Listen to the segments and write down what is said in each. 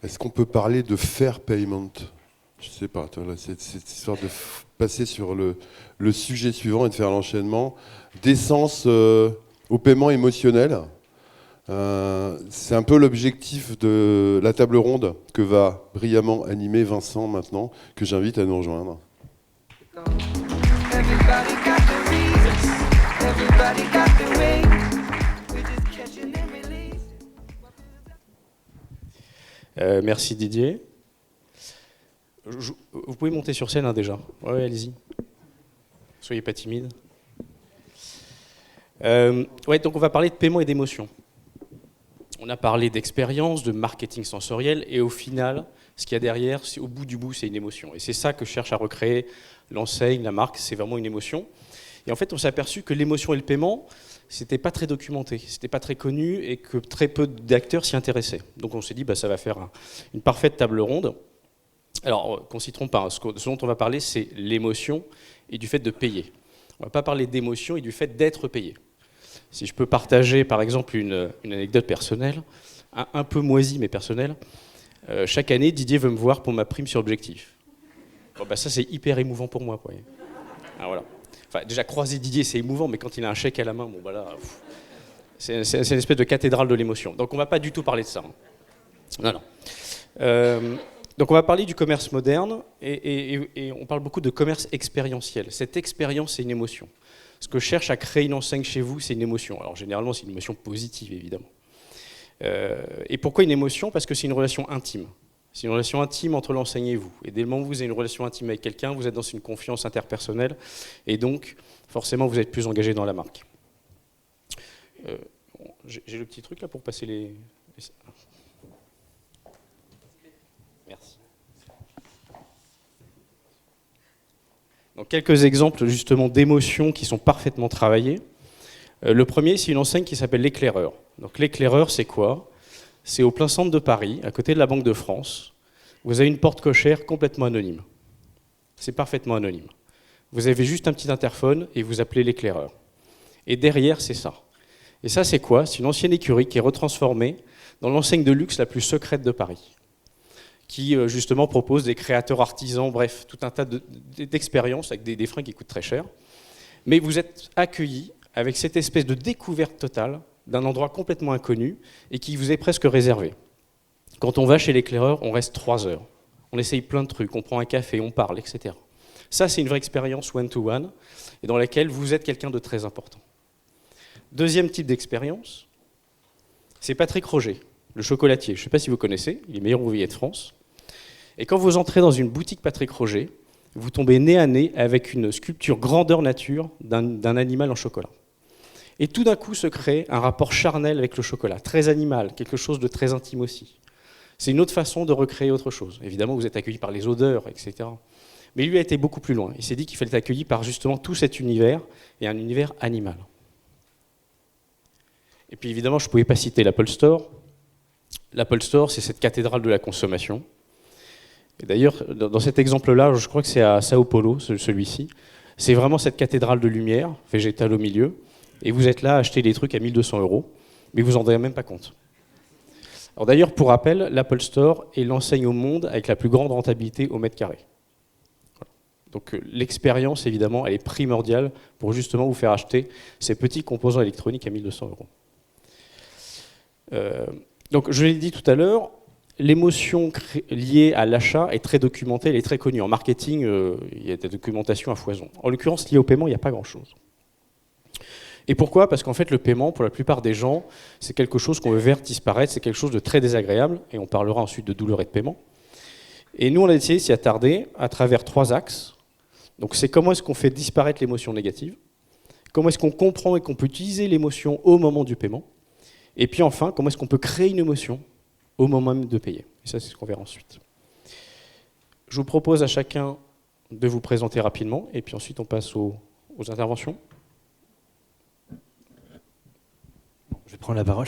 Est-ce qu'on peut parler de fair payment? Je sais pas, cette histoire de passer sur le sujet suivant et de faire l'enchaînement. D'essence au paiement émotionnel. C'est un peu l'objectif de la table ronde que va brillamment animer Vincent maintenant, que j'invite à nous rejoindre. Merci Didier. Vous pouvez monter sur scène déjà. Ouais, allez-y. Soyez pas timide. Donc on va parler de paiement et d'émotion. On a parlé d'expérience, de marketing sensoriel, et au final, ce qu'il y a derrière, au bout du bout, c'est une émotion. Et c'est ça que cherche à recréer l'enseigne, la marque, c'est vraiment une émotion. Et en fait, on s'est aperçu que l'émotion et le paiement, c'était pas très documenté, c'était pas très connu, et que très peu d'acteurs s'y intéressaient. Donc on s'est dit, ça va faire une parfaite table ronde. Alors, qu'on s'y trompe pas, ce dont on va parler, c'est l'émotion et du fait de payer. On va pas parler d'émotion et du fait d'être payé. Si je peux partager par exemple une anecdote personnelle, un peu moisie mais personnelle, chaque année Didier veut me voir pour ma prime sur objectif. Ça c'est hyper émouvant pour moi. Alors, voilà. Enfin, déjà croiser Didier c'est émouvant, mais quand il a un chèque à la main, c'est une espèce de cathédrale de l'émotion. Donc on va pas du tout parler de ça. Non. Donc on va parler du commerce moderne et on parle beaucoup de commerce expérientiel. Cette expérience c'est une émotion. Ce que cherche à créer une enseigne chez vous, c'est une émotion. Alors généralement, c'est une émotion positive, évidemment. Et pourquoi une émotion? Parce que c'est une relation intime. C'est une relation intime entre l'enseigne et vous. Et dès le moment où vous avez une relation intime avec quelqu'un, vous êtes dans une confiance interpersonnelle. Et donc, forcément, vous êtes plus engagé dans la marque. J'ai le petit truc là pour passer les... Merci. Donc, quelques exemples justement d'émotions qui sont parfaitement travaillées. Le premier, c'est une enseigne qui s'appelle l'Éclaireur. Donc l'Éclaireur, c'est quoi? C'est au plein centre de Paris, à côté de la Banque de France. Vous avez une porte cochère complètement anonyme. C'est parfaitement anonyme. Vous avez juste un petit interphone et vous appelez l'Éclaireur. Et derrière, c'est ça. Et ça, c'est quoi? C'est une ancienne écurie qui est retransformée dans l'enseigne de luxe la plus secrète de Paris, qui justement propose des créateurs artisans, bref, tout un tas d'expériences avec des fringues qui coûtent très cher. Mais vous êtes accueillis avec cette espèce de découverte totale d'un endroit complètement inconnu et qui vous est presque réservé. Quand on va chez l'éclaireur, on reste 3 heures. On essaye plein de trucs, on prend un café, on parle, etc. Ça, c'est une vraie expérience one-to-one et dans laquelle vous êtes quelqu'un de très important. Deuxième type d'expérience, c'est Patrick Roger, le chocolatier. Je ne sais pas si vous connaissez, il est meilleur ouvrier de France. Et quand vous entrez dans une boutique Patrick Roger, vous tombez nez à nez avec une sculpture grandeur nature d'un animal en chocolat. Et tout d'un coup se crée un rapport charnel avec le chocolat, très animal, quelque chose de très intime aussi. C'est une autre façon de recréer autre chose. Évidemment, vous êtes accueilli par les odeurs, etc. Mais lui a été beaucoup plus loin. Il s'est dit qu'il fallait être accueilli par justement tout cet univers, et un univers animal. Et puis évidemment, je ne pouvais pas citer l'Apple Store. L'Apple Store, c'est cette cathédrale de la consommation. Et d'ailleurs, dans cet exemple-là, je crois que c'est à Sao Paulo, celui-ci, c'est vraiment cette cathédrale de lumière, végétale au milieu, et vous êtes là à acheter des trucs à 1 200 €, mais vous n'en rendez même pas compte. Alors d'ailleurs, pour rappel, l'Apple Store est l'enseigne au monde avec la plus grande rentabilité au mètre carré. Voilà. Donc l'expérience, évidemment, elle est primordiale pour justement vous faire acheter ces petits composants électroniques à 1 200 €. Donc je l'ai dit tout à l'heure, l'émotion liée à l'achat est très documentée, elle est très connue. En marketing, il y a des documentations à foison. En l'occurrence, liée au paiement, il n'y a pas grand-chose. Et pourquoi? Parce qu'en fait, le paiement, pour la plupart des gens, c'est quelque chose qu'on veut voir disparaître, c'est quelque chose de très désagréable, et on parlera ensuite de douleur et de paiement. Et nous, on a essayé de s'y attarder à travers 3 axes. Donc c'est comment est-ce qu'on fait disparaître l'émotion négative, comment est-ce qu'on comprend et qu'on peut utiliser l'émotion au moment du paiement, et puis enfin, comment est-ce qu'on peut créer une émotion au moment même de payer. Et ça, c'est ce qu'on verra ensuite. Je vous propose à chacun de vous présenter rapidement, et puis ensuite on passe aux interventions. Je vais prendre la parole.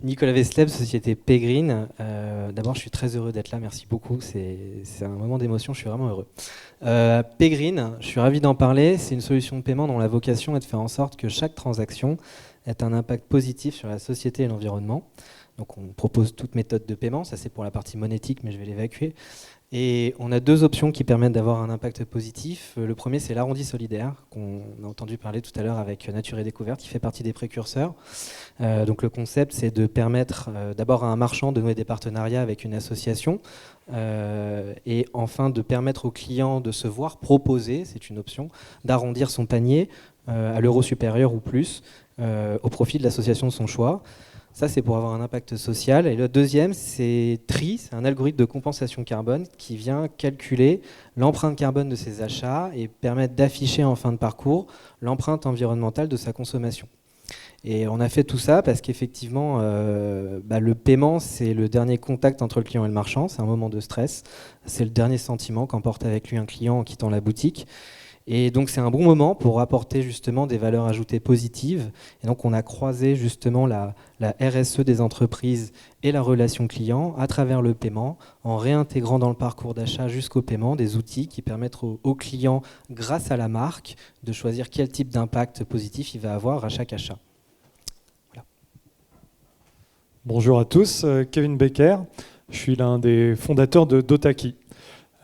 Nicolas Vesleb, société Pégrine. D'abord, je suis très heureux d'être là, merci beaucoup. C'est un moment d'émotion, je suis vraiment heureux. Pégrine, je suis ravi d'en parler. C'est une solution de paiement dont la vocation est de faire en sorte que chaque transaction ait un impact positif sur la société et l'environnement. Donc on propose toute méthode de paiement, ça c'est pour la partie monétique, mais je vais l'évacuer. Et on a 2 options qui permettent d'avoir un impact positif. Le premier, c'est l'arrondi solidaire, qu'on a entendu parler tout à l'heure avec Nature et Découverte, qui fait partie des précurseurs. Donc le concept, c'est de permettre d'abord à un marchand de nouer des partenariats avec une association, et enfin de permettre au client de se voir proposer, c'est une option, d'arrondir son panier à l'euro supérieur ou plus, au profit de l'association de son choix. Ça, c'est pour avoir un impact social. Et le deuxième, c'est TRI, c'est un algorithme de compensation carbone qui vient calculer l'empreinte carbone de ses achats et permettre d'afficher en fin de parcours l'empreinte environnementale de sa consommation. Et on a fait tout ça parce qu'effectivement, le paiement, c'est le dernier contact entre le client et le marchand. C'est un moment de stress. C'est le dernier sentiment qu'emporte avec lui un client en quittant la boutique. Et donc c'est un bon moment pour apporter justement des valeurs ajoutées positives. Et donc on a croisé justement la RSE des entreprises et la relation client à travers le paiement, en réintégrant dans le parcours d'achat jusqu'au paiement des outils qui permettent aux clients, grâce à la marque, de choisir quel type d'impact positif il va avoir à chaque achat. Voilà. Bonjour à tous, Kevin Becker, je suis l'un des fondateurs de Dotaki.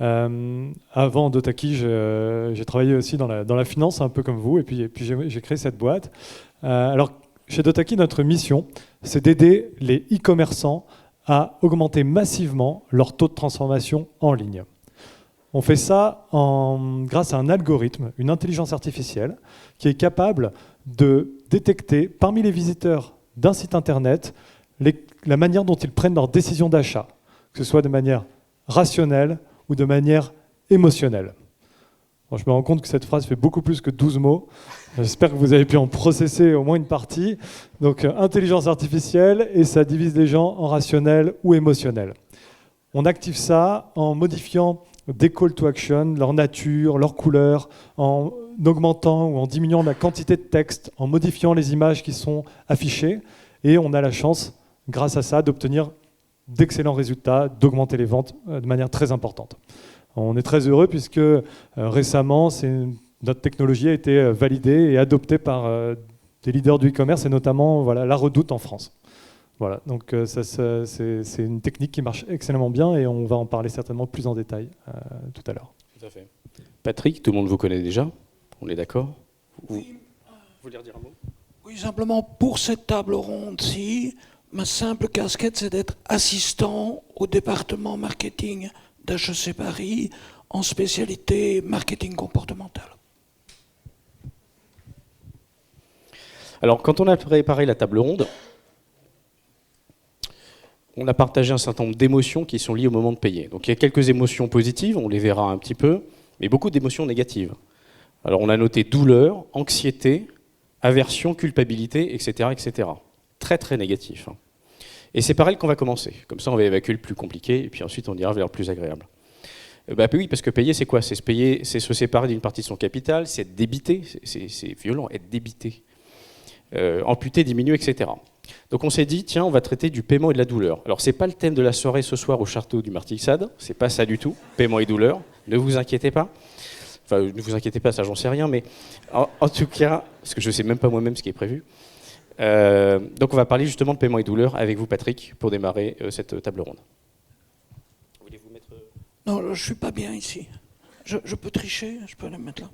Avant Dotaki, j'ai travaillé aussi dans la finance, un peu comme vous, et puis j'ai créé cette boîte. Alors, chez Dotaki, notre mission, c'est d'aider les e-commerçants à augmenter massivement leur taux de transformation en ligne. On fait ça grâce à un algorithme, une intelligence artificielle, qui est capable de détecter parmi les visiteurs d'un site internet la manière dont ils prennent leurs décisions d'achat, que ce soit de manière rationnelle ou de manière émotionnelle. Bon, je me rends compte que cette phrase fait beaucoup plus que 12 mots. J'espère que vous avez pu en processer au moins une partie. Donc, intelligence artificielle, et ça divise les gens en rationnel ou émotionnel. On active ça en modifiant des call to action, leur nature, leur couleur, en augmentant ou en diminuant la quantité de texte, en modifiant les images qui sont affichées. Et on a la chance, grâce à ça, d'obtenir d'excellents résultats, d'augmenter les ventes de manière très importante. On est très heureux puisque récemment, notre technologie a été validée et adoptée par des leaders du e-commerce et notamment La Redoute en France. Voilà, donc c'est une technique qui marche excellemment bien et on va en parler certainement plus en détail tout à l'heure. Tout à fait. Patrick, tout le monde vous connaît déjà, on est d'accord? Oui. Vous voulez redire un mot? Oui, simplement pour cette table ronde-ci, ma simple casquette, c'est d'être assistant au département marketing d'HEC Paris en spécialité marketing comportemental. Alors, quand on a préparé la table ronde, on a partagé un certain nombre d'émotions qui sont liées au moment de payer. Donc, il y a quelques émotions positives, on les verra un petit peu, mais beaucoup d'émotions négatives. Alors, on a noté douleur, anxiété, aversion, culpabilité, etc., etc. Très, très négatif. Et c'est par elle qu'on va commencer. Comme ça, on va évacuer le plus compliqué, et puis ensuite, on ira vers le plus agréable. Oui, parce que payer, c'est quoi? C'est se payer, c'est se séparer d'une partie de son capital, c'est être débité, c'est violent, être débité, amputé, diminué, etc. Donc on s'est dit, tiens, on va traiter du paiement et de la douleur. Alors, c'est pas le thème de la soirée ce soir au château du Martigues-Sade, c'est pas ça du tout, paiement et douleur, ne vous inquiétez pas. Enfin, ne vous inquiétez pas, ça, j'en sais rien, mais en tout cas, parce que je sais même pas moi-même ce qui est prévu. Donc on va parler justement de paiement et douleur avec vous, Patrick, pour démarrer cette table ronde. Voulez-vous mettre... Non, je ne suis pas bien ici. Je peux tricher, je peux la mettre là.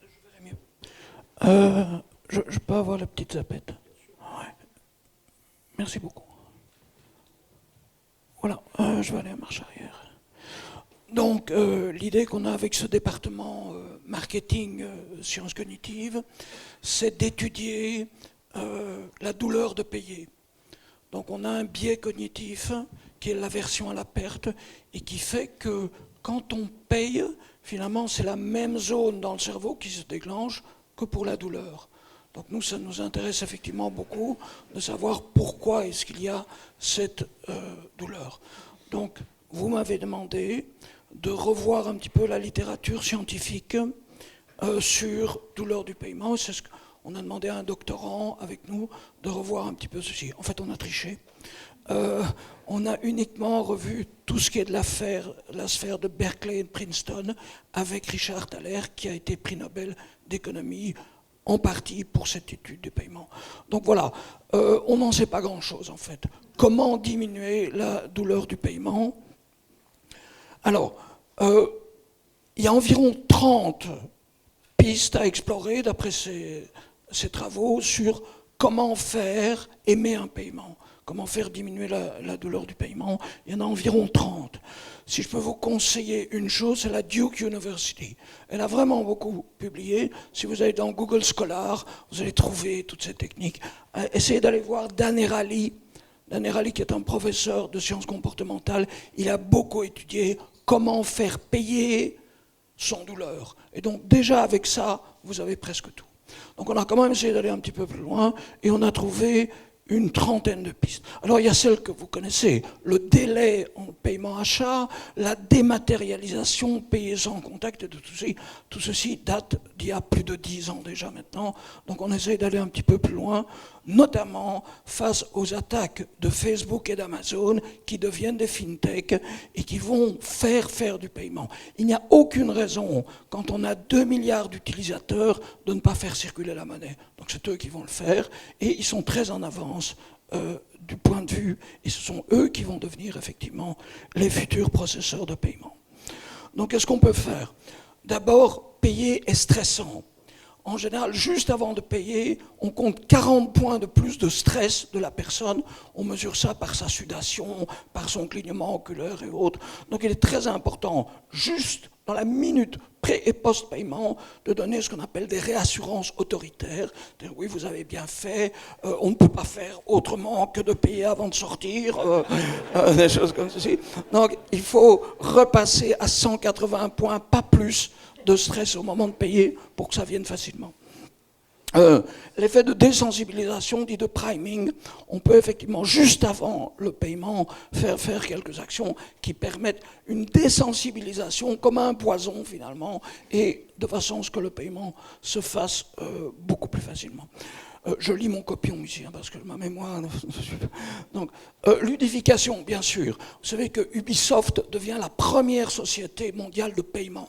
Je verrai mieux. Je peux avoir la petite zapette. Ouais. Merci beaucoup. Voilà, je vais aller à marche arrière. Donc, l'idée qu'on a avec ce département marketing sciences cognitives, c'est d'étudier la douleur de payer. Donc, on a un biais cognitif qui est l'aversion à la perte et qui fait que quand on paye, finalement, c'est la même zone dans le cerveau qui se déclenche que pour la douleur. Donc, nous, ça nous intéresse effectivement beaucoup de savoir pourquoi est-ce qu'il y a cette douleur. Donc, vous m'avez demandé de revoir un petit peu la littérature scientifique sur douleur du paiement. C'est ce qu'on a demandé à un doctorant avec nous de revoir un petit peu ceci. En fait, on a triché. On a uniquement revu tout ce qui est de la sphère de Berkeley et de Princeton avec Richard Thaler, qui a été prix Nobel d'économie en partie pour cette étude du paiement. Donc voilà, on n'en sait pas grand-chose en fait. Comment diminuer la douleur du paiement? Alors, il y a environ 30 pistes à explorer d'après ces travaux sur comment faire aimer un paiement, comment faire diminuer la douleur du paiement. Il y en a environ 30. Si je peux vous conseiller une chose, c'est la Duke University. Elle a vraiment beaucoup publié. Si vous allez dans Google Scholar, vous allez trouver toutes ces techniques. Essayez d'aller voir Dan Erali. Dan Erali, qui est un professeur de sciences comportementales, il a beaucoup étudié comment faire payer sans douleur. Et donc déjà avec ça, vous avez presque tout. Donc on a quand même essayé d'aller un petit peu plus loin et on a trouvé une trentaine de pistes. Alors il y a celles que vous connaissez, le délai en paiement achat, la dématérialisation, payer sans contact, et tout ceci date d'il y a plus de 10 ans déjà maintenant. Donc on essaye d'aller un petit peu plus loin, notamment face aux attaques de Facebook et d'Amazon qui deviennent des fintechs et qui vont faire du paiement. Il n'y a aucune raison, quand on a 2 milliards d'utilisateurs, de ne pas faire circuler la monnaie. Donc c'est eux qui vont le faire et ils sont très en avance du point de vue, et ce sont eux qui vont devenir effectivement les futurs processeurs de paiement. Donc qu'est-ce qu'on peut faire? D'abord, payer est stressant. En général, juste avant de payer, on compte 40 points de plus de stress de la personne. On mesure ça par sa sudation, par son clignement oculaire et autres. Donc il est très important, juste dans la minute pré- et post-paiement, de donner ce qu'on appelle des réassurances autoritaires. C'est-à-dire, oui, vous avez bien fait, on ne peut pas faire autrement que de payer avant de sortir, des choses comme ceci. Donc il faut repasser à 180 points, pas plus, de stress au moment de payer pour que ça vienne facilement. L'effet de désensibilisation, dit de priming, on peut effectivement, juste avant le paiement, faire quelques actions qui permettent une désensibilisation comme un poison finalement, et de façon à ce que le paiement se fasse beaucoup plus facilement. Je lis mon copion ici, parce que ma mémoire... Donc, ludification, bien sûr. Vous savez que Ubisoft devient la première société mondiale de paiement.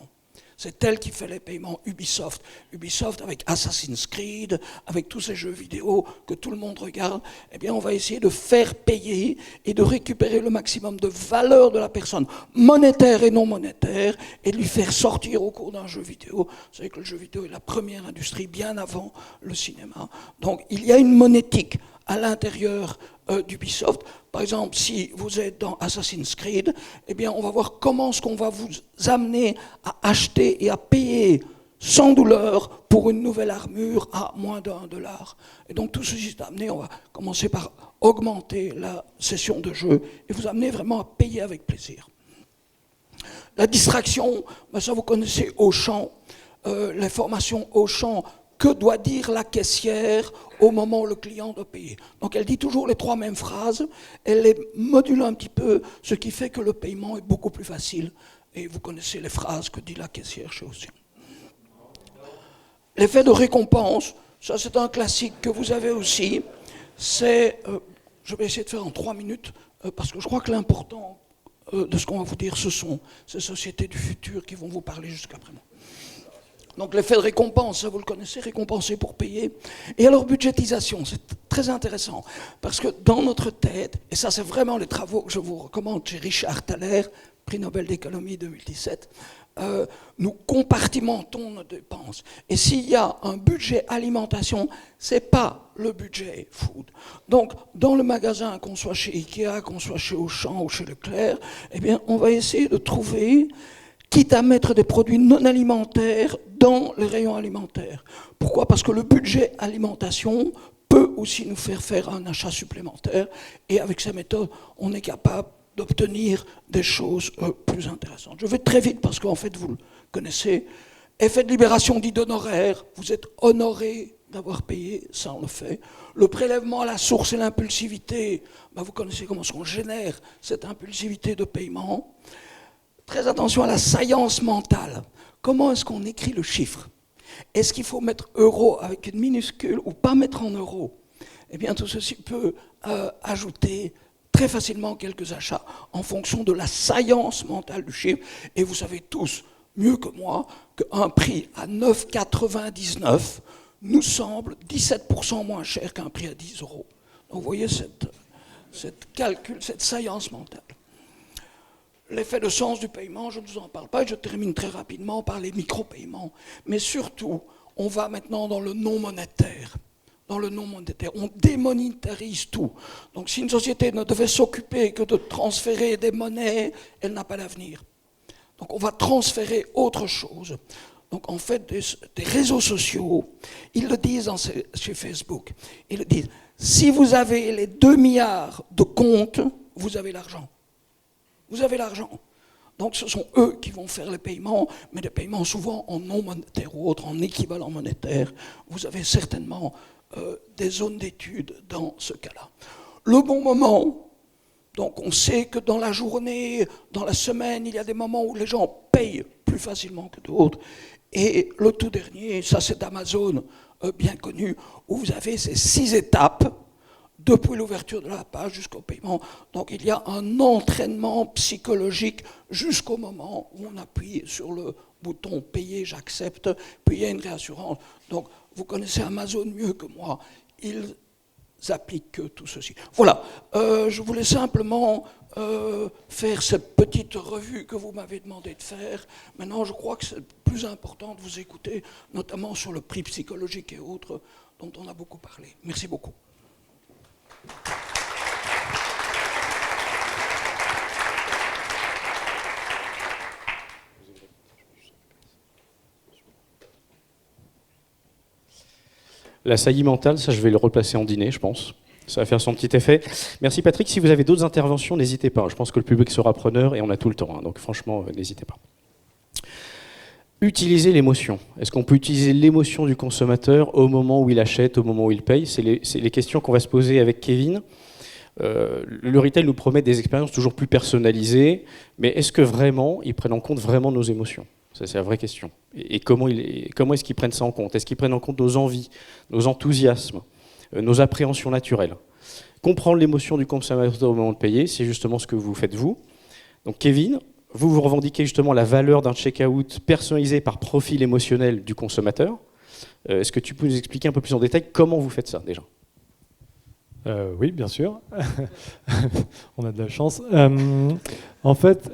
C'est elle qui fait les paiements, Ubisoft. Ubisoft avec Assassin's Creed, avec tous ces jeux vidéo que tout le monde regarde, eh bien on va essayer de faire payer et de récupérer le maximum de valeur de la personne, monétaire et non monétaire, et de lui faire sortir au cours d'un jeu vidéo. Vous savez que le jeu vidéo est la première industrie bien avant le cinéma. Donc il y a une monétique à l'intérieur d'Ubisoft. Par exemple, si vous êtes dans Assassin's Creed, eh bien, on va voir comment est-ce qu'on va vous amener à acheter et à payer sans douleur pour une nouvelle armure à moins d'$1. Et donc tout ceci est amené, on va commencer par augmenter la session de jeu et vous amener vraiment à payer avec plaisir. La distraction, ben ça vous connaissez Auchan, l'information Auchan. Que doit dire la caissière au moment où le client doit payer? Donc elle dit toujours les 3 mêmes phrases, elle les module un petit peu, ce qui fait que le paiement est beaucoup plus facile. Et vous connaissez les phrases que dit la caissière chez Auchan. L'effet de récompense, ça c'est un classique que vous avez aussi. C'est, je vais essayer de faire en 3 minutes, parce que je crois que l'important de ce qu'on va vous dire, ce sont ces sociétés du futur qui vont vous parler jusqu'après moi. Donc l'effet de récompense, ça vous le connaissez, récompenser pour payer. Et alors budgétisation, c'est très intéressant, parce que dans notre tête, et ça c'est vraiment les travaux que je vous recommande chez Richard Thaler, prix Nobel d'économie 2017, nous compartimentons nos dépenses. Et s'il y a un budget alimentation, c'est pas le budget food. Donc dans le magasin, qu'on soit chez Ikea, qu'on soit chez Auchan ou chez Leclerc, eh bien on va essayer de trouver, quitte à mettre des produits non alimentaires dans les rayons alimentaires. Pourquoi? Parce que le budget alimentation peut aussi nous faire un achat supplémentaire, et avec ces méthodes, on est capable d'obtenir des choses plus intéressantes. Je vais très vite parce qu'en fait, vous le connaissez. Effet de libération dit d'honoraires, vous êtes honoré d'avoir payé, ça on le fait. Le prélèvement à la source et l'impulsivité, ben vous connaissez comment on génère cette impulsivité de paiement. Très attention à la saillance mentale. Comment est-ce qu'on écrit le chiffre? Est-ce qu'il faut mettre euro avec une minuscule ou pas mettre en euros? Eh bien, tout ceci peut ajouter très facilement quelques achats en fonction de la saillance mentale du chiffre. Et vous savez tous, mieux que moi, qu'un prix à 9,99 nous semble 17% moins cher qu'un prix à 10 euros. Donc vous voyez cette calcul, cette saillance mentale. L'effet de sens du paiement, je ne vous en parle pas, je termine très rapidement par les micro-paiements. Mais surtout, on va maintenant dans le non monétaire. Dans le non monétaire, on démonétarise tout. Donc si une société ne devait s'occuper que de transférer des monnaies, elle n'a pas d'avenir. Donc on va transférer autre chose. Donc en fait, des réseaux sociaux, ils le disent chez Facebook, ils le disent, si vous avez les 2 milliards de comptes, vous avez l'argent. Vous avez l'argent. Donc ce sont eux qui vont faire les paiements, mais des paiements souvent en non monétaire ou autres, en équivalent monétaire. Vous avez certainement des zones d'études dans ce cas-là. Le bon moment, donc on sait que dans la journée, dans la semaine, il y a des moments où les gens payent plus facilement que d'autres. Et le tout dernier, ça c'est d'Amazon, bien connu, où vous avez ces 6 étapes, depuis l'ouverture de la page jusqu'au paiement. Donc il y a un entraînement psychologique jusqu'au moment où on appuie sur le bouton « Payer, j'accepte », puis il y a une réassurance. Donc vous connaissez Amazon mieux que moi, ils appliquent tout ceci. Voilà, je voulais simplement faire cette petite revue que vous m'avez demandé de faire. Maintenant, je crois que c'est plus important de vous écouter, notamment sur le prix psychologique et autres, dont on a beaucoup parlé. Merci beaucoup. La saillie mentale, ça je vais le replacer en dîner, je pense. Ça va faire son petit effet. Merci Patrick. Si vous avez d'autres interventions, n'hésitez pas. Je pense que le public sera preneur et on a tout le temps. Hein, donc franchement, n'hésitez pas. Utiliser l'émotion. Est-ce qu'on peut utiliser l'émotion du consommateur au moment où il achète, au moment où il paye ? C'est les questions qu'on va se poser avec Kevin. Le retail nous promet des expériences toujours plus personnalisées, mais est-ce que vraiment, ils prennent en compte vraiment nos émotions ? Ça, c'est la vraie question. Et comment est-ce qu'ils prennent ça en compte ? Est-ce qu'ils prennent en compte nos envies, nos enthousiasmes, nos appréhensions naturelles ? Comprendre l'émotion du consommateur au moment de payer, c'est justement ce que vous faites vous. Donc Kevin, vous revendiquez justement la valeur d'un checkout personnalisé par profil émotionnel du consommateur. Est-ce que tu peux nous expliquer un peu plus en détail comment vous faites ça déjà ? Oui, bien sûr. On a de la chance. En fait,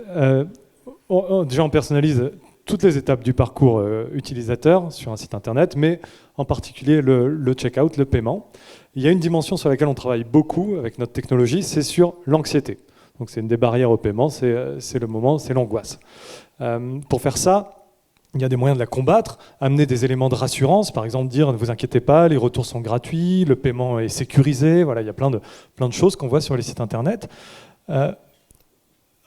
déjà on personnalise toutes les étapes du parcours utilisateur sur un site internet, mais en particulier le checkout, le paiement. Il y a une dimension sur laquelle on travaille beaucoup avec notre technologie, c'est sur l'anxiété. Donc c'est une des barrières au paiement, c'est le moment, c'est l'angoisse. Pour faire ça, il y a des moyens de la combattre, amener des éléments de rassurance, par exemple dire ne vous inquiétez pas, les retours sont gratuits, le paiement est sécurisé, voilà, il y a plein de choses qu'on voit sur les sites internet.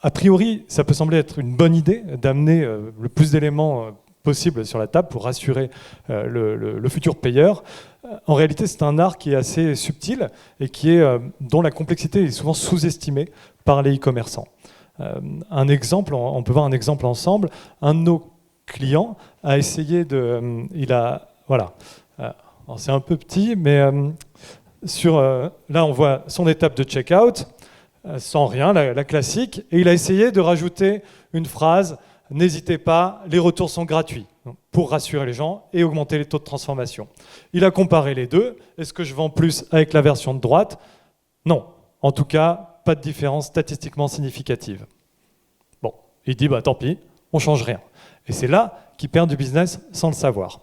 A priori, ça peut sembler être une bonne idée d'amener le plus d'éléments possible sur la table pour rassurer le futur payeur. En réalité, c'est un art qui est assez subtil et dont la complexité est souvent sous-estimée par les e-commerçants. Un exemple, on peut voir un exemple ensemble. Un de nos clients a essayé de... c'est un peu petit, mais là, on voit son étape de checkout, sans rien, la classique, et il a essayé de rajouter une phrase « N'hésitez pas, les retours sont gratuits », pour rassurer les gens et augmenter les taux de transformation. Il a comparé les deux. Est-ce que je vends plus avec la version de droite ? Non. En tout cas, pas de différence statistiquement significative. Bon, il dit tant pis, on change rien. Et c'est là qu'il perd du business sans le savoir.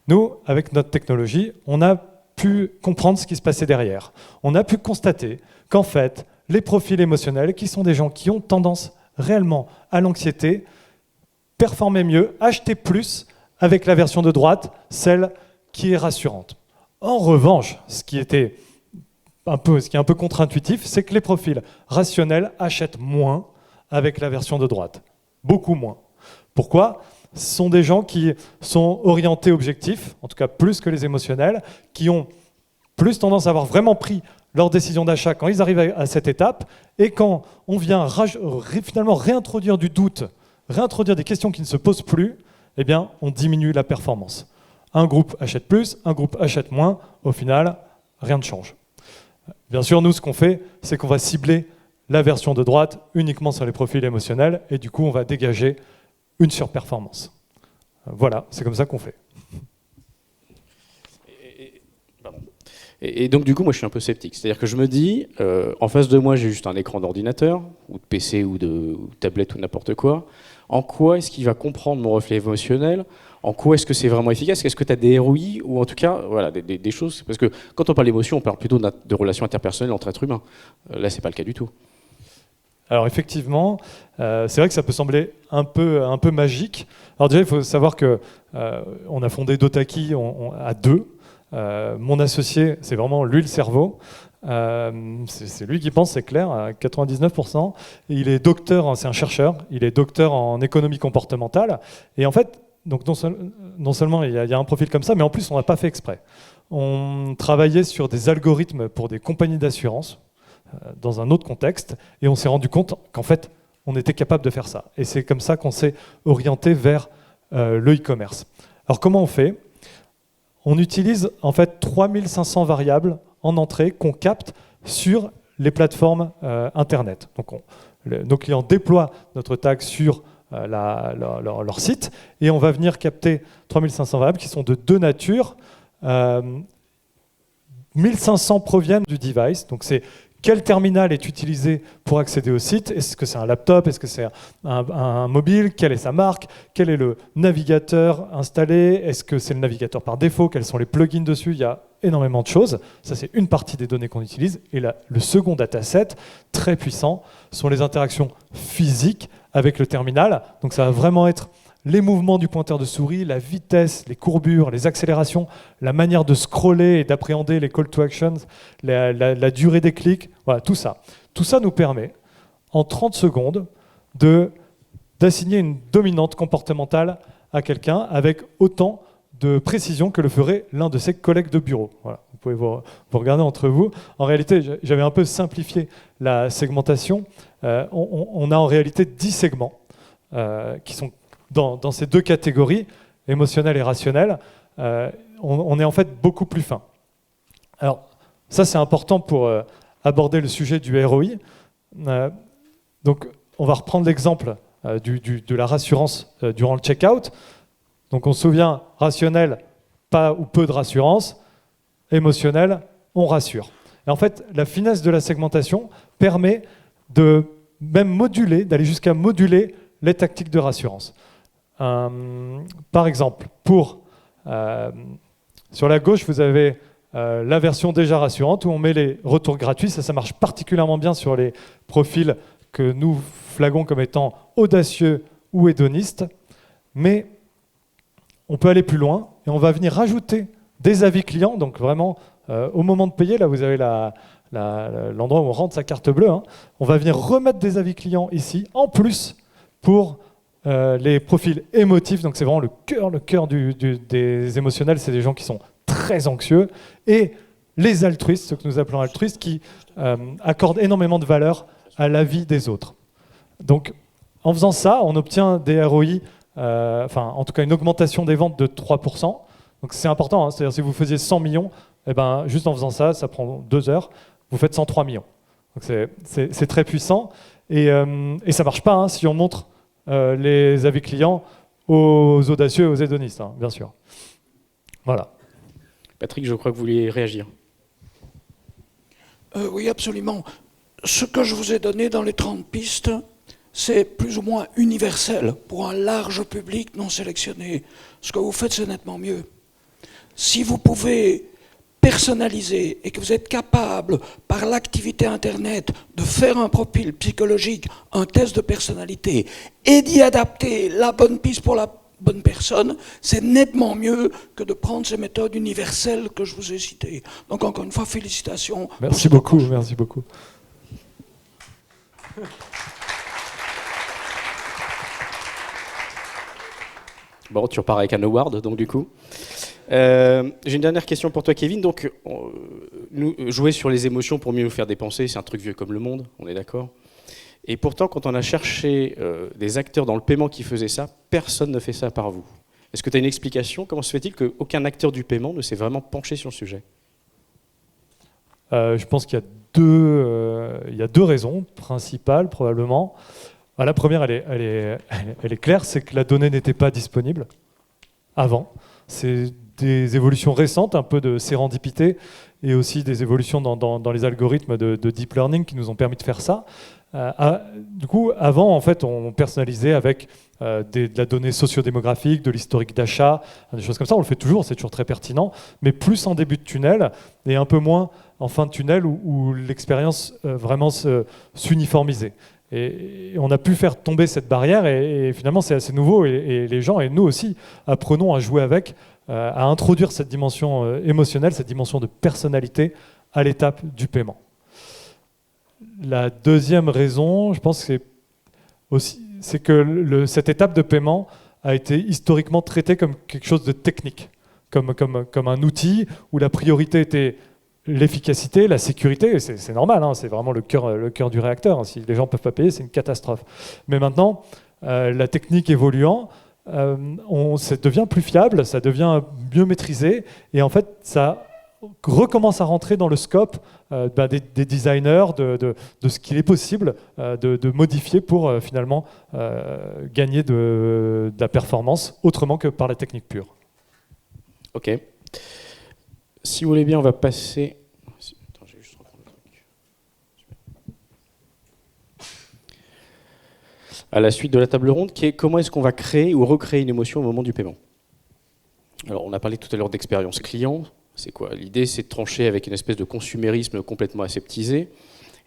Nous, avec notre technologie, on a pu comprendre ce qui se passait derrière. On a pu constater qu'en fait, les profils émotionnels, qui sont des gens qui ont tendance réellement à l'anxiété, performaient mieux, achetaient plus avec la version de droite, celle qui est rassurante. En revanche, ce qui est un peu contre-intuitif, c'est que les profils rationnels achètent moins avec la version de droite. Beaucoup moins. Pourquoi ? Ce sont des gens qui sont orientés objectifs, en tout cas plus que les émotionnels, qui ont plus tendance à avoir vraiment pris leur décision d'achat quand ils arrivent à cette étape, et quand on vient finalement réintroduire du doute, réintroduire des questions qui ne se posent plus, eh bien, on diminue la performance. Un groupe achète plus, un groupe achète moins, au final, rien ne change. Bien sûr, nous, ce qu'on fait, c'est qu'on va cibler la version de droite uniquement sur les profils émotionnels, et du coup, on va dégager une surperformance. Voilà, c'est comme ça qu'on fait. Et donc du coup, moi je suis un peu sceptique. C'est-à-dire que je me dis, en face de moi j'ai juste un écran d'ordinateur, ou de PC, ou de tablette, ou n'importe quoi. En quoi est-ce qu'il va comprendre mon reflet émotionnel? En quoi est-ce que c'est vraiment efficace? Est-ce que tu as des ROI? Ou en tout cas, voilà, des choses. Parce que quand on parle d'émotion, on parle plutôt de relations interpersonnelles entre êtres humains. Là, c'est pas le cas du tout. Alors effectivement, c'est vrai que ça peut sembler un peu magique. Alors déjà, il faut savoir que on a fondé Dotaki à deux. Mon associé, c'est vraiment lui le cerveau. C'est lui qui pense, c'est clair, à 99%. Et il est docteur, c'est un chercheur, il est docteur en économie comportementale. Et en fait, donc non seulement il y a un profil comme ça, mais en plus on n'a pas fait exprès. On travaillait sur des algorithmes pour des compagnies d'assurance dans un autre contexte, et on s'est rendu compte qu'en fait on était capable de faire ça. Et c'est comme ça qu'on s'est orienté vers le e-commerce. Alors comment on fait? On utilise en fait 3500 variables en entrée qu'on capte sur les plateformes Internet. Donc nos clients déploient notre tag sur leur site et on va venir capter 3500 variables qui sont de deux natures. 1500 proviennent du device, donc c'est quel terminal est utilisé pour accéder au site? Est-ce que c'est un laptop? Est-ce que c'est un mobile? Quelle est sa marque? Quel est le navigateur installé? Est-ce que c'est le navigateur par défaut? Quels sont les plugins dessus? Il y a énormément de choses. Ça, c'est une partie des données qu'on utilise. Et le second dataset, très puissant, sont les interactions physiques avec le terminal. Donc ça va vraiment être les mouvements du pointeur de souris, la vitesse, les courbures, les accélérations, la manière de scroller et d'appréhender les call to actions, la durée des clics, voilà, tout ça. Tout ça nous permet, en 30 secondes, d'assigner une dominante comportementale à quelqu'un avec autant de précision que le ferait l'un de ses collègues de bureau. Voilà. Vous pouvez vous regarder entre vous. En réalité, j'avais un peu simplifié la segmentation. On a en réalité 10 segments qui sont dans ces deux catégories, émotionnelle et rationnelle. On est en fait beaucoup plus fin. Alors, ça c'est important pour aborder le sujet du ROI. Donc, on va reprendre l'exemple de la rassurance durant le check-out. Donc, on se souvient, rationnel, pas ou peu de rassurance. Émotionnel, on rassure. Et en fait, la finesse de la segmentation permet de même moduler, d'aller jusqu'à moduler les tactiques de rassurance. Par exemple, sur la gauche, vous avez la version déjà rassurante où on met les retours gratuits. Ça marche particulièrement bien sur les profils que nous flaguons comme étant audacieux ou hédonistes. Mais on peut aller plus loin et on va venir rajouter des avis clients. Donc vraiment, au moment de payer, là vous avez l'endroit où on rentre sa carte bleue. Hein. On va venir remettre des avis clients ici, en plus pour les profils émotifs. Donc c'est vraiment le cœur des émotionnels. C'est des gens qui sont très anxieux. Et les altruistes, ce que nous appelons altruistes, qui accordent énormément de valeur à la vie des autres. Donc en faisant ça, on obtient des ROI, en tout cas une augmentation des ventes de 3%. Donc c'est important, hein, c'est-à-dire si vous faisiez 100 millions, eh ben, juste en faisant ça, ça prend 2 heures, vous faites 103 millions. Donc c'est très puissant. Et ça ne marche pas hein, si on montre les avis clients aux audacieux et aux hédonistes, hein, bien sûr. Voilà. Patrick, je crois que vous vouliez réagir. Oui, absolument. Ce que je vous ai donné dans les 30 pistes, c'est plus ou moins universel pour un large public non sélectionné. Ce que vous faites, c'est nettement mieux. Si vous pouvez personnaliser et que vous êtes capable, par l'activité Internet, de faire un profil psychologique, un test de personnalité, et d'y adapter la bonne piste pour la bonne personne, c'est nettement mieux que de prendre ces méthodes universelles que je vous ai citées. Donc encore une fois, félicitations. Merci beaucoup, merci beaucoup. Bon, tu repars avec un award, donc du coup. J'ai une dernière question pour toi, Kevin. Donc, jouer sur les émotions pour mieux nous faire dépenser, c'est un truc vieux comme le monde, on est d'accord. Et pourtant, quand on a cherché des acteurs dans le paiement qui faisaient ça, personne ne fait ça par vous. Est-ce que tu as une explication? Comment se fait-il qu'aucun acteur du paiement ne s'est vraiment penché sur le sujet? Je pense qu'il y a deux raisons principales, probablement. La première, elle est claire, c'est que la donnée n'était pas disponible avant. C'est des évolutions récentes, un peu de sérendipité, et aussi des évolutions dans les algorithmes de deep learning qui nous ont permis de faire ça. Du coup, avant, en fait, on personnalisait avec de la donnée sociodémographique, de l'historique d'achat, des choses comme ça. On le fait toujours, c'est toujours très pertinent, mais plus en début de tunnel et un peu moins en fin de tunnel où l'expérience vraiment s'uniformisait. Et on a pu faire tomber cette barrière et finalement c'est assez nouveau et les gens et nous aussi apprenons à jouer avec, à introduire cette dimension émotionnelle, cette dimension de personnalité à l'étape du paiement. La deuxième raison, je pense, c'est que cette étape de paiement a été historiquement traitée comme quelque chose de technique, comme un outil où la priorité était l'efficacité, la sécurité, et c'est normal, hein, c'est vraiment le cœur du réacteur. Hein. Si les gens ne peuvent pas payer, c'est une catastrophe. Mais maintenant, la technique évoluant, ça devient plus fiable, ça devient mieux maîtrisé, et en fait, ça recommence à rentrer dans le scope des designers, de ce qu'il est possible de modifier pour finalement gagner de la performance autrement que par la technique pure. Ok. Si vous voulez bien, on va passer... Attends, je vais juste reprendre le truc. À la suite de la table ronde, qui est comment est-ce qu'on va créer ou recréer une émotion au moment du paiement. Alors, on a parlé tout à l'heure d'expérience client. C'est quoi? L'idée, c'est de trancher avec une espèce de consumérisme complètement aseptisé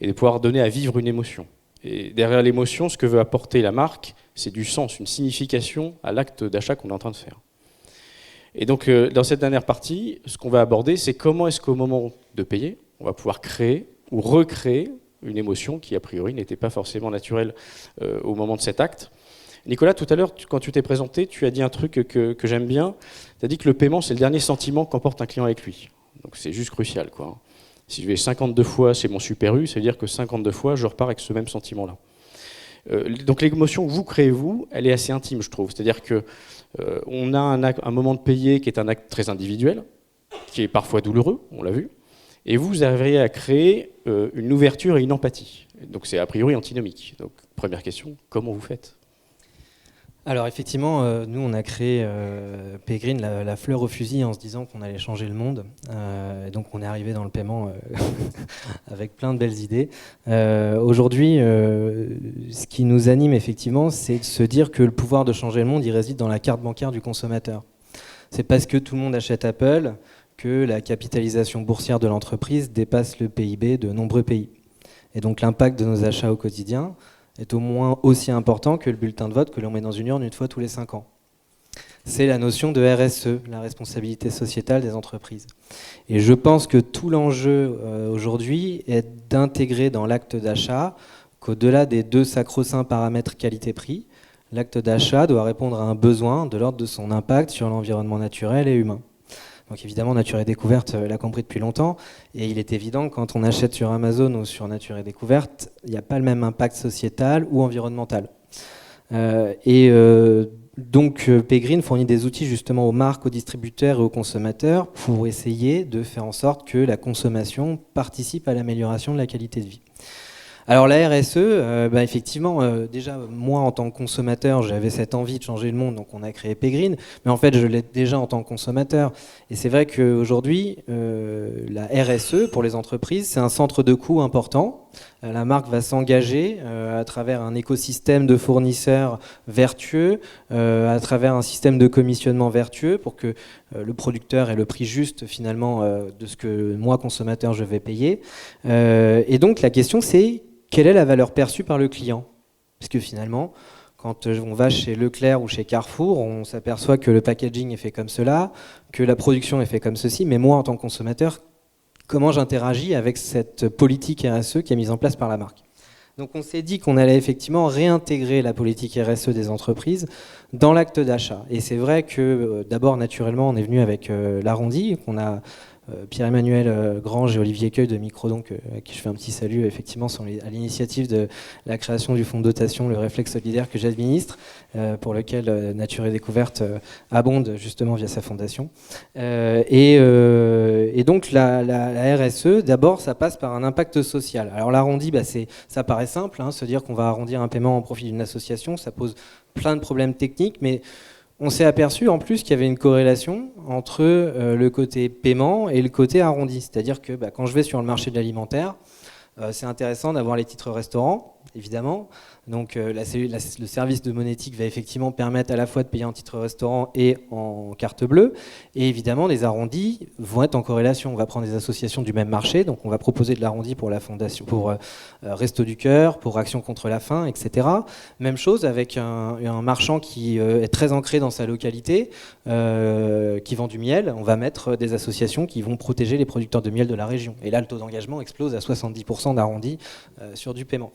et de pouvoir donner à vivre une émotion. Et derrière l'émotion, ce que veut apporter la marque, c'est du sens, une signification à l'acte d'achat qu'on est en train de faire. Et donc, dans cette dernière partie, ce qu'on va aborder, c'est comment est-ce qu'au moment de payer, on va pouvoir créer ou recréer une émotion qui, a priori, n'était pas forcément naturelle au moment de cet acte. Nicolas, tout à l'heure, quand tu t'es présenté, tu as dit un truc que j'aime bien. Tu as dit que le paiement, c'est le dernier sentiment qu'emporte un client avec lui. Donc c'est juste crucial, quoi. Si je vais 52 fois chez mon Super U, ça veut dire que 52 fois, je repars avec ce même sentiment-là. Donc l'émotion que vous créez, vous, elle est assez intime, je trouve. C'est-à-dire qu'on a un moment de payer qui est un acte très individuel, qui est parfois douloureux, on l'a vu, et vous arriveriez à créer une ouverture et une empathie. Donc c'est a priori antinomique. Donc première question, comment vous faites ? Alors effectivement, nous on a créé Paygreen, la fleur au fusil, en se disant qu'on allait changer le monde. Et donc on est arrivé dans le paiement avec plein de belles idées. Aujourd'hui, ce qui nous anime effectivement, c'est de se dire que le pouvoir de changer le monde, il réside dans la carte bancaire du consommateur. C'est parce que tout le monde achète Apple que la capitalisation boursière de l'entreprise dépasse le PIB de nombreux pays. Et donc l'impact de nos achats au quotidien est au moins aussi important que le bulletin de vote que l'on met dans une urne une fois tous les 5 ans. C'est la notion de RSE, la responsabilité sociétale des entreprises. Et je pense que tout l'enjeu aujourd'hui est d'intégrer dans l'acte d'achat qu'au-delà des 2 sacro-saints paramètres qualité-prix, l'acte d'achat doit répondre à un besoin de l'ordre de son impact sur l'environnement naturel et humain. Donc évidemment, Nature et Découverte l'a compris depuis longtemps, et il est évident que quand on achète sur Amazon ou sur Nature et Découverte, il n'y a pas le même impact sociétal ou environnemental. Donc Paygreen fournit des outils justement aux marques, aux distributeurs et aux consommateurs pour essayer de faire en sorte que la consommation participe à l'amélioration de la qualité de vie. Alors la RSE, effectivement, déjà moi en tant que consommateur, j'avais cette envie de changer le monde, donc on a créé Paygreen, mais en fait je l'ai déjà en tant que consommateur. Et c'est vrai qu'aujourd'hui, la RSE pour les entreprises, c'est un centre de coût important. La marque va s'engager à travers un écosystème de fournisseurs vertueux, à travers un système de commissionnement vertueux pour que le producteur ait le prix juste finalement de ce que moi consommateur je vais payer. Et donc la question c'est quelle est la valeur perçue par le client ? Parce que finalement, quand on va chez Leclerc ou chez Carrefour, on s'aperçoit que le packaging est fait comme cela, que la production est faite comme ceci, mais moi en tant que consommateur, comment j'interagis avec cette politique RSE qui est mise en place par la marque. Donc on s'est dit qu'on allait effectivement réintégrer la politique RSE des entreprises dans l'acte d'achat. Et c'est vrai que d'abord naturellement on est venu avec l'arrondi, qu'on a Pierre-Emmanuel Grange et Olivier Cueil de Microdonc, à qui je fais un petit salut, effectivement, sont à l'initiative de la création du fonds de dotation, le réflexe solidaire que j'administre, pour lequel Nature et Découverte abonde justement via sa fondation. Et donc la RSE, d'abord, ça passe par un impact social. Alors l'arrondi, ça paraît simple, se dire qu'on va arrondir un paiement au profit d'une association, ça pose plein de problèmes techniques, mais on s'est aperçu en plus qu'il y avait une corrélation entre le côté paiement et le côté arrondi. C'est-à-dire que quand je vais sur le marché de l'alimentaire, c'est intéressant d'avoir les titres restaurants, évidemment. Donc le service de monétique va effectivement permettre à la fois de payer en titre restaurant et en carte bleue. Et évidemment, les arrondis vont être en corrélation. On va prendre des associations du même marché, donc on va proposer de l'arrondi pour la fondation, pour Resto du Cœur, pour Action contre la faim, etc. Même chose avec un marchand qui est très ancré dans sa localité, qui vend du miel. On va mettre des associations qui vont protéger les producteurs de miel de la région. Et là, le taux d'engagement explose à 70% d'arrondi sur du paiement.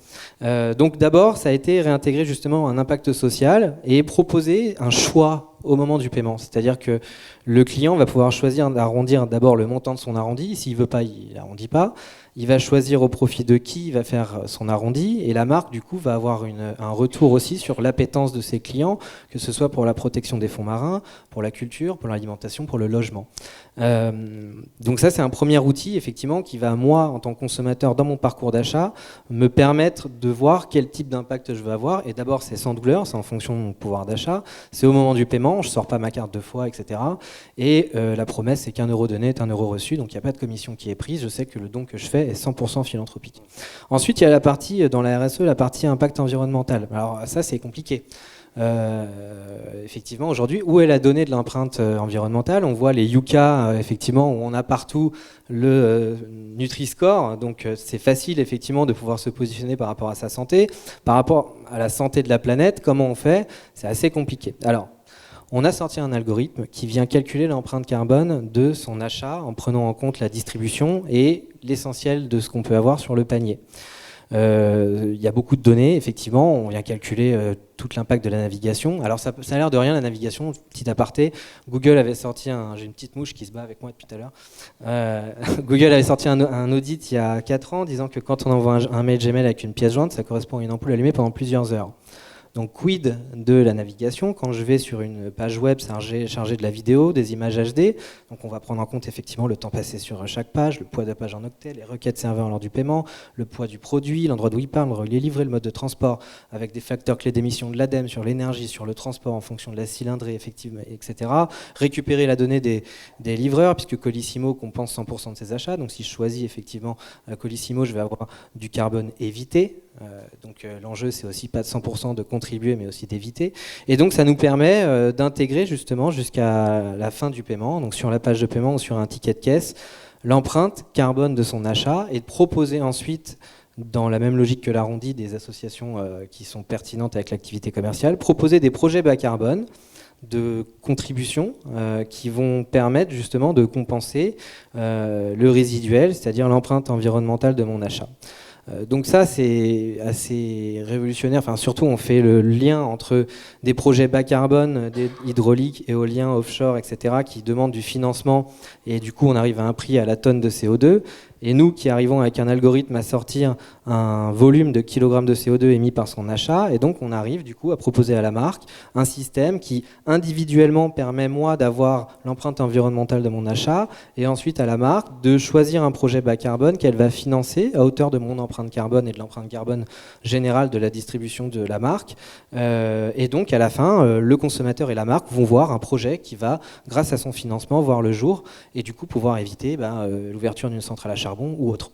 Donc d'abord, ça a été réintégrer justement un impact social et proposer un choix au moment du paiement. C'est-à-dire que le client va pouvoir choisir d'arrondir d'abord le montant de son arrondi. S'il ne veut pas, il n'arrondit pas. Il va choisir au profit de qui il va faire son arrondi. Et la marque, du coup, va avoir un retour aussi sur l'appétence de ses clients, que ce soit pour la protection des fonds marins, pour la culture, pour l'alimentation, pour le logement. Donc ça, c'est un premier outil, effectivement, qui va, moi, en tant que consommateur, dans mon parcours d'achat, me permettre de voir quel type d'impact je veux avoir. Et d'abord, c'est sans douleur, c'est en fonction de mon pouvoir d'achat. C'est au moment du paiement, je ne sors pas ma carte 2 fois, etc. Et la promesse, c'est qu'1 euro donné est 1 euro reçu, donc il n'y a pas de commission qui est prise. Je sais que le don que je fais est 100% philanthropique. Ensuite, il y a la partie, dans la RSE, la partie impact environnemental. Alors ça, c'est compliqué. Effectivement, aujourd'hui, où est la donnée de l'empreinte environnementale? On voit les Yuka, effectivement, où on a partout le Nutri-Score, donc c'est facile, effectivement, de pouvoir se positionner par rapport à sa santé. Par rapport à la santé de la planète, comment on fait? C'est assez compliqué. Alors, on a sorti un algorithme qui vient calculer l'empreinte carbone de son achat en prenant en compte la distribution et l'essentiel de ce qu'on peut avoir sur le panier. Il y a beaucoup de données, effectivement, on vient calculer tout l'impact de la navigation. Alors ça a l'air de rien, la navigation, petit aparté. Google avait sorti j'ai une petite mouche qui se bat avec moi depuis tout à l'heure. Google avait sorti un audit il y a 4 ans disant que quand on envoie un mail Gmail avec une pièce jointe, ça correspond à une ampoule allumée pendant plusieurs heures. Donc quid de la navigation? Quand je vais sur une page web chargée de la vidéo, des images HD, donc on va prendre en compte effectivement le temps passé sur chaque page, le poids de la page en octets, les requêtes serveurs lors du paiement, le poids du produit, l'endroit d'où il part, l'endroit où il est livré, le mode de transport, avec des facteurs clés d'émission de l'ADEME sur l'énergie, sur le transport en fonction de la cylindrée, effectivement, etc. Récupérer la donnée des livreurs, puisque Colissimo compense 100% de ses achats. Donc si je choisis effectivement Colissimo, je vais avoir du carbone évité. Donc l'enjeu, c'est aussi pas de 100% de contribuer, mais aussi d'éviter. Et donc ça nous permet d'intégrer justement jusqu'à la fin du paiement, donc sur la page de paiement ou sur un ticket de caisse, l'empreinte carbone de son achat et de proposer ensuite, dans la même logique que l'arrondi des associations qui sont pertinentes avec l'activité commerciale, proposer des projets bas carbone de contribution qui vont permettre justement de compenser le résiduel, c'est-à-dire l'empreinte environnementale de mon achat. Donc ça, c'est assez révolutionnaire. Enfin, surtout, on fait le lien entre des projets bas carbone, des hydrauliques, éoliens, offshore, etc., qui demandent du financement. Et du coup, on arrive à un prix à la tonne de CO2. Et nous qui arrivons avec un algorithme à sortir un volume de kilogrammes de CO2 émis par son achat, et donc on arrive du coup à proposer à la marque un système qui individuellement permet moi d'avoir l'empreinte environnementale de mon achat, et ensuite à la marque de choisir un projet bas carbone qu'elle va financer à hauteur de mon empreinte carbone et de l'empreinte carbone générale de la distribution de la marque. Et donc à la fin, le consommateur et la marque vont voir un projet qui va, grâce à son financement, voir le jour, et du coup pouvoir éviter l'ouverture d'une centrale à charbon ou autre.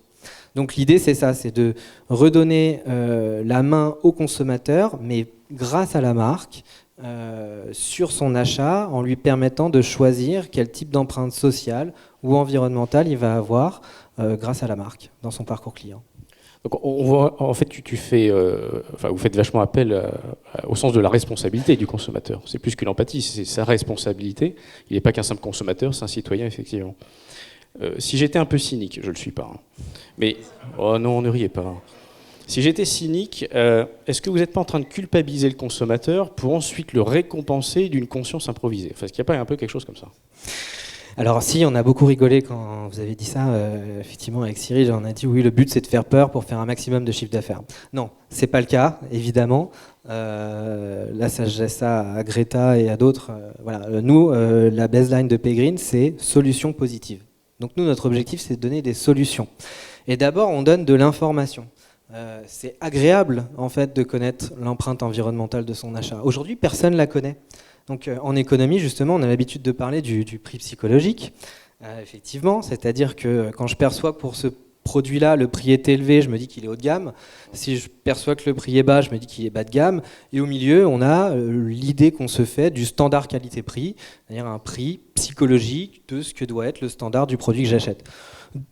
Donc l'idée, c'est ça, c'est de redonner la main au consommateur, mais grâce à la marque, sur son achat, en lui permettant de choisir quel type d'empreinte sociale ou environnementale il va avoir grâce à la marque dans son parcours client. Donc on voit, en fait, vous faites vachement appel au sens de la responsabilité du consommateur. C'est plus qu'une empathie, c'est sa responsabilité. Il n'est pas qu'un simple consommateur, c'est un citoyen, effectivement. Si j'étais un peu cynique, je ne le suis pas, hein. Mais oh non, ne riez pas. Si j'étais cynique, est-ce que vous n'êtes pas en train de culpabiliser le consommateur pour ensuite le récompenser d'une conscience improvisée? Enfin, est-ce qu'il n'y a pas un peu quelque chose comme ça? Alors si, on a beaucoup rigolé quand vous avez dit ça, effectivement avec Cyril, on a dit oui, le but c'est de faire peur pour faire un maximum de chiffre d'affaires. Non, c'est pas le cas, évidemment. Là, ça, je laisse ça à Greta et à d'autres. Voilà. Nous, la baseline de Paygreen, c'est solution positive. Donc nous, notre objectif, c'est de donner des solutions. Et d'abord, on donne de l'information. C'est agréable, en fait, de connaître l'empreinte environnementale de son achat. Aujourd'hui, personne ne la connaît. Donc en économie, justement, on a l'habitude de parler du prix psychologique, effectivement, c'est-à-dire que quand je perçois que pour ce produit-là, le prix est élevé, je me dis qu'il est haut de gamme. Si je perçois que le prix est bas, je me dis qu'il est bas de gamme. Et au milieu, on a l'idée qu'on se fait du standard qualité-prix, c'est-à-dire un prix psychologique de ce que doit être le standard du produit que j'achète.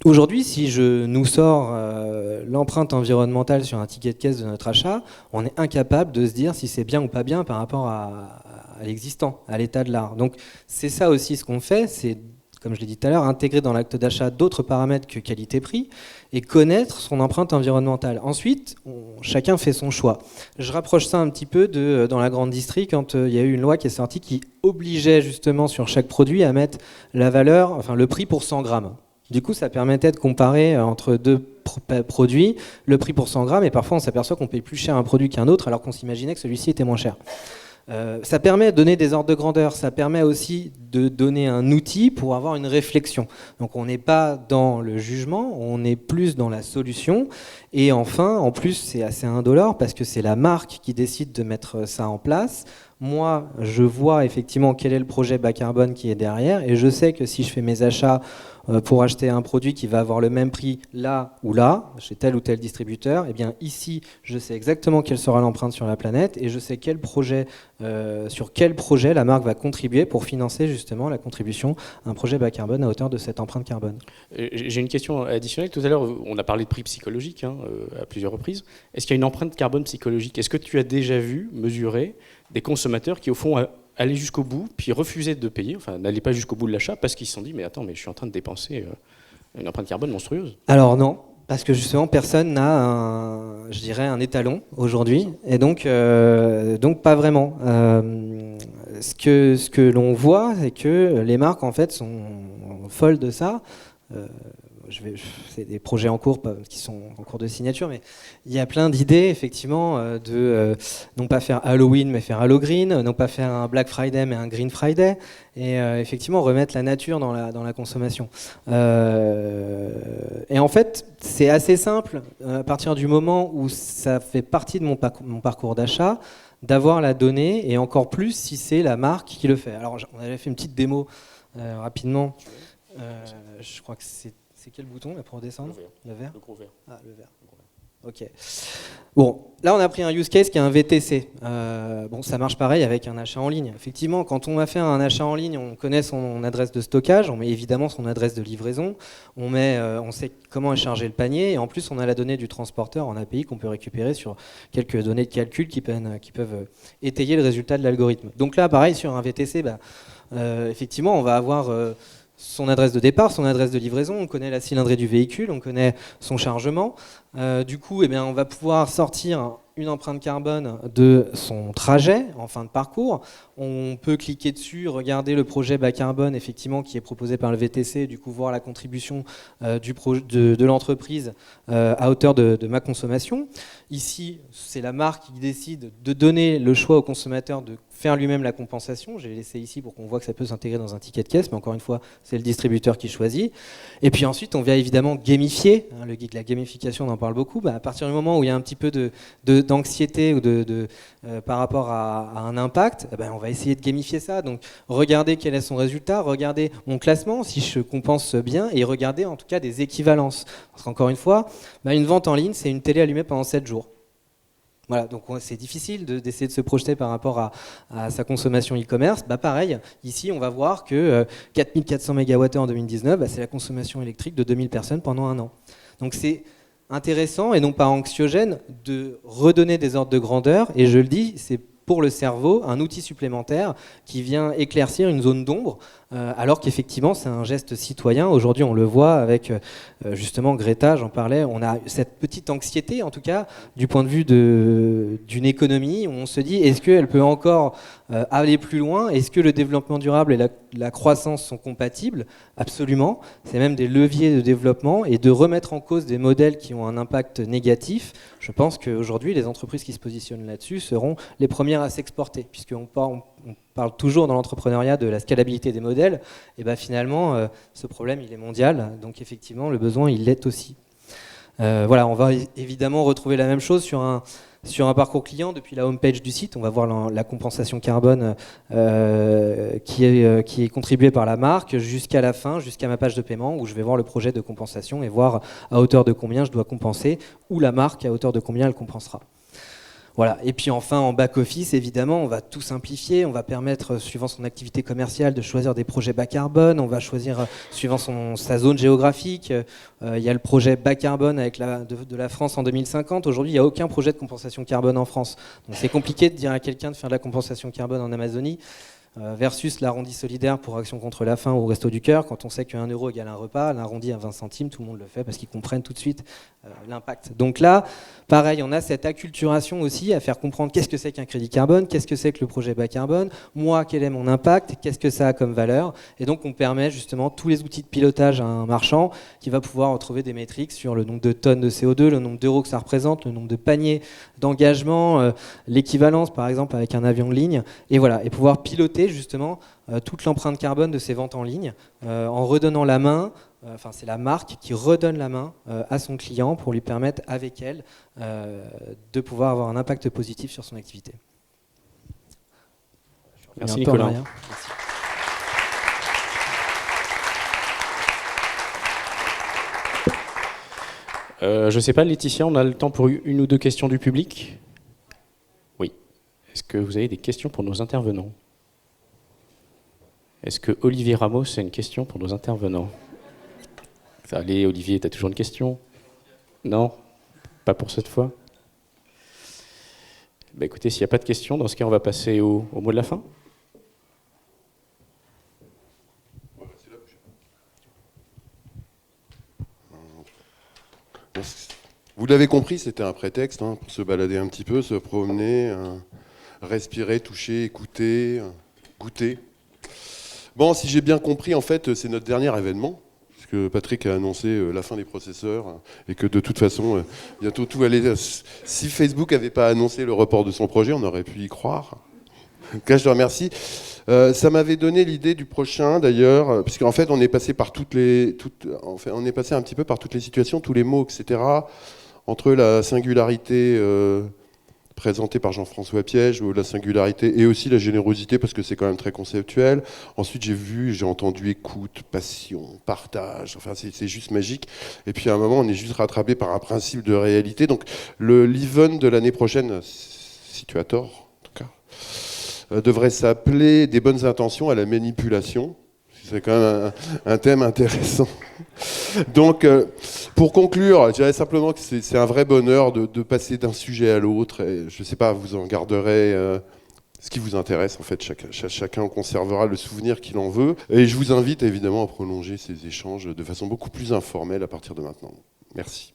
Aujourd'hui, si je nous sors l'empreinte environnementale sur un ticket de caisse de notre achat, on est incapable de se dire si c'est bien ou pas bien par rapport à l'existant, à l'état de l'art. Donc c'est ça aussi ce qu'on fait, c'est, comme je l'ai dit tout à l'heure, intégrer dans l'acte d'achat d'autres paramètres que qualité-prix et connaître son empreinte environnementale. Ensuite, chacun fait son choix. Je rapproche ça un petit peu de dans la grande distrie, quand il y a eu une loi qui est sortie qui obligeait justement sur chaque produit à mettre la valeur, enfin le prix pour 100 grammes. Du coup, ça permettait de comparer entre deux produits le prix pour 100 grammes, et parfois on s'aperçoit qu'on paye plus cher un produit qu'un autre alors qu'on s'imaginait que celui-ci était moins cher. Ça permet de donner des ordres de grandeur, ça permet aussi de donner un outil pour avoir une réflexion. Donc on n'est pas dans le jugement, on est plus dans la solution. Et enfin, en plus, c'est assez indolore parce que c'est la marque qui décide de mettre ça en place. Moi, je vois effectivement quel est le projet bas carbone qui est derrière, et je sais que si je fais mes achats pour acheter un produit qui va avoir le même prix là ou là, chez tel ou tel distributeur, eh bien ici, je sais exactement quelle sera l'empreinte sur la planète, et je sais quel projet, sur quel projet la marque va contribuer pour financer justement la contribution à un projet bas carbone à hauteur de cette empreinte carbone. J'ai une question additionnelle. Tout à l'heure, on a parlé de prix psychologique à plusieurs reprises. Est-ce qu'il y a une empreinte carbone psychologique? Est-ce que tu as déjà vu, mesurer des consommateurs qui, au fond, allaient jusqu'au bout, puis refusaient de payer, enfin, n'allaient pas jusqu'au bout de l'achat parce qu'ils se sont dit « mais attends, mais je suis en train de dépenser une empreinte carbone monstrueuse ». Alors non, parce que justement, personne n'a un étalon aujourd'hui, et donc pas vraiment. Ce que l'on voit, c'est que les marques, en fait, sont folles de ça. C'est des projets en cours qui sont en cours de signature, mais il y a plein d'idées effectivement de non pas faire Halloween mais faire Halloween, non pas faire un Black Friday mais un Green Friday, et effectivement remettre la nature dans la consommation. Et en fait, c'est assez simple à partir du moment où ça fait partie de mon parcours d'achat, d'avoir la donnée, et encore plus si c'est la marque qui le fait. Alors on avait fait une petite démo rapidement. Je crois que c'est quel bouton là pour redescendre? Le vert. Le gros vert. Ah, le vert. Ok. Bon, là on a pris un use case qui est un VTC. Bon, ça marche pareil avec un achat en ligne. Effectivement, quand on va faire un achat en ligne, on connaît son adresse de stockage, on met évidemment son adresse de livraison, on sait comment est chargé le panier, et en plus on a la donnée du transporteur en API qu'on peut récupérer sur quelques données de calcul qui peuvent étayer le résultat de l'algorithme. Donc là, pareil, sur un VTC, effectivement, on va avoir son adresse de départ, son adresse de livraison, on connaît la cylindrée du véhicule, on connaît son chargement. Du coup, on va pouvoir sortir une empreinte carbone de son trajet en fin de parcours. On peut cliquer dessus, regarder le projet bas carbone effectivement qui est proposé par le VTC, du coup voir la contribution de l'entreprise à hauteur de ma consommation. Ici, c'est la marque qui décide de donner le choix au consommateur de faire lui-même la compensation. J'ai laissé ici pour qu'on voit que ça peut s'intégrer dans un ticket de caisse, mais encore une fois, c'est le distributeur qui choisit. Et puis ensuite, on vient évidemment gamifier. La gamification, on en parle beaucoup. À partir du moment où il y a un petit peu d'anxiété ou par rapport à un impact, on va essayer de gamifier ça. Donc, regarder quel est son résultat, regarder mon classement, si je compense bien, et regarder en tout cas des équivalences. Parce qu'encore une fois, une vente en ligne, c'est une télé allumée pendant 7 jours. Voilà, donc c'est difficile d'essayer de se projeter par rapport à sa consommation e-commerce. Pareil, ici on va voir que 4400 MWh en 2019, c'est la consommation électrique de 2000 personnes pendant un an. Donc c'est intéressant et non pas anxiogène de redonner des ordres de grandeur, et je le dis, c'est pour le cerveau un outil supplémentaire qui vient éclaircir une zone d'ombre, alors qu'effectivement c'est un geste citoyen. Aujourd'hui on le voit avec justement Greta, j'en parlais, on a cette petite anxiété en tout cas du point de vue d'une économie où on se dit est-ce qu'elle peut encore aller plus loin, est-ce que le développement durable et la croissance sont compatibles? Absolument, c'est même des leviers de développement, et de remettre en cause des modèles qui ont un impact négatif. Je pense qu'aujourd'hui les entreprises qui se positionnent là-dessus seront les premières à s'exporter, puisqu'on parle toujours dans l'entrepreneuriat de la scalabilité des modèles, et finalement ce problème il est mondial, donc effectivement le besoin il l'est aussi. Voilà, on va évidemment retrouver la même chose sur un Sur un parcours client, depuis la homepage du site, on va voir la compensation carbone qui est contribuée par la marque jusqu'à la fin, jusqu'à ma page de paiement où je vais voir le projet de compensation et voir à hauteur de combien je dois compenser ou la marque à hauteur de combien elle compensera. Voilà. Et puis enfin, en back-office, évidemment, on va tout simplifier. On va permettre, suivant son activité commerciale, de choisir des projets bas carbone. On va choisir, suivant sa zone géographique. Il y a le projet bas carbone avec de la France en 2050. Aujourd'hui, il n'y a aucun projet de compensation carbone en France. Donc c'est compliqué de dire à quelqu'un de faire de la compensation carbone en Amazonie. Versus l'arrondi solidaire pour Action contre la faim ou Resto du Cœur, quand on sait qu'1 euro égale un repas, l'arrondi à 20 centimes, tout le monde le fait parce qu'ils comprennent tout de suite l'impact. Donc là, pareil, on a cette acculturation aussi à faire comprendre qu'est-ce que c'est qu'un crédit carbone, qu'est-ce que c'est que le projet bas carbone, moi, quel est mon impact, qu'est-ce que ça a comme valeur. Et donc on permet justement tous les outils de pilotage à un marchand qui va pouvoir retrouver des métriques sur le nombre de tonnes de CO2, le nombre d'euros que ça représente, le nombre de paniers d'engagement, l'équivalence par exemple avec un avion de ligne, et voilà, et pouvoir piloter justement toute l'empreinte carbone de ces ventes en ligne en redonnant la main, c'est la marque qui redonne la main à son client pour lui permettre avec elle de pouvoir avoir un impact positif sur son activité. Merci Nicolas. Merci. Je ne sais pas, Laetitia, on a le temps pour une ou deux questions du public? Oui. Est-ce que vous avez des questions pour nos intervenants? Est-ce que Olivier Ramos a une question pour nos intervenants? Allez, Olivier, tu as toujours une question? Non? Pas pour cette fois? Bah, écoutez, s'il n'y a pas de questions, dans ce cas, on va passer au mot de la fin. Vous l'avez compris, c'était un prétexte pour se balader un petit peu, se promener, respirer, toucher, écouter, goûter. Bon, si j'ai bien compris, en fait, c'est notre dernier événement, puisque Patrick a annoncé la fin des processeurs, et que de toute façon, bientôt tout allait... Si Facebook n'avait pas annoncé le report de son projet, on aurait pu y croire. En tout cas, je te remercie. Ça m'avait donné l'idée du prochain, d'ailleurs, puisqu'en fait, on est passé par on est passé un petit peu par toutes les situations, tous les mots, etc., entre la singularité... présenté par Jean-François Piège, ou la singularité et aussi la générosité, parce que c'est quand même très conceptuel. Ensuite, j'ai entendu écoute, passion, partage, enfin c'est juste magique. Et puis à un moment, on est juste rattrapé par un principe de réalité. Donc l'event de l'année prochaine, si tu as tort, en tout cas, devrait s'appeler des bonnes intentions à la manipulation. C'est quand même un thème intéressant. Donc, pour conclure, je dirais simplement que c'est un vrai bonheur de passer d'un sujet à l'autre. Et je ne sais pas, vous en garderez ce qui vous intéresse. En fait, chacun conservera le souvenir qu'il en veut. Et je vous invite évidemment à prolonger ces échanges de façon beaucoup plus informelle à partir de maintenant. Merci.